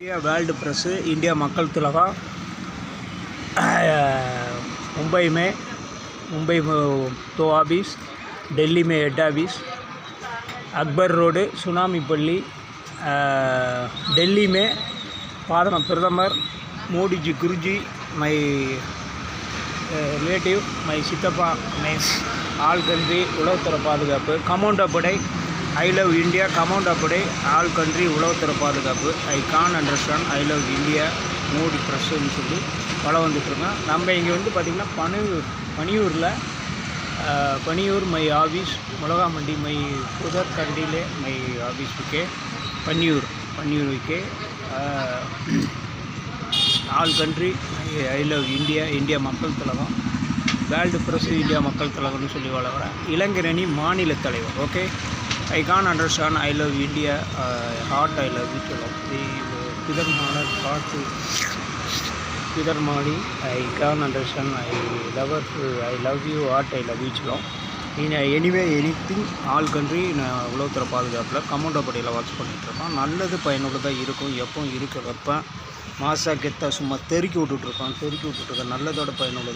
India world press India Makkal Thilagam Mumbai में 2 office, Delhi में head office, Akbar road सुनामी पल्ली, दिल्ली में प्रथमर मोदी जी गुरुजी मई रिलेटिव मई सितपा मीन्स आल कंट्री उलवतुறை பாதுகாப்பு கமாண்டோ படை ஐ லவ் இந்தியா கமாண்டோ படை ஆல் கண்ட்ரி உளவுத்துறை பாதுகாப்பு I can understand I love India Modi ப்ரெஸ்ஸுன்னு சொல்லி படம் வந்துட்டுருக்கோம். நம்ம இங்கே வந்து பார்த்திங்கன்னா பனியூர் மை ஆஃபீஸ் மிளகா மண்டி மை புதர் கண்டிலே மை ஆஃபீஸ் விக்கே பன்னியூர் விக்கே all country I love India Makkal Thilagam world press India மக்கள் திலகம்னு சொல்லி வளர்கிறேன். இளைஞரணி மாநில தலைவர். Okay, I can understand I love India heart I love it the பிதர்மானர் ஹார்ட் பிதர்மானி I can understand I love you heart I love it anyway anything all country நான் உளவுத்துறை பாதுகாப்பில் கமாண்டோ படையில் வாட்ச் பண்ணிகிட்ருக்கோம். நல்லது பயனுள்ளதாக இருக்கும். எப்போ இருக்கிறப்ப மாசா கெத்தா சும்மா தெருக்கி விட்டுட்ருக்கோம். நல்லதோட பயனுள்ளதாக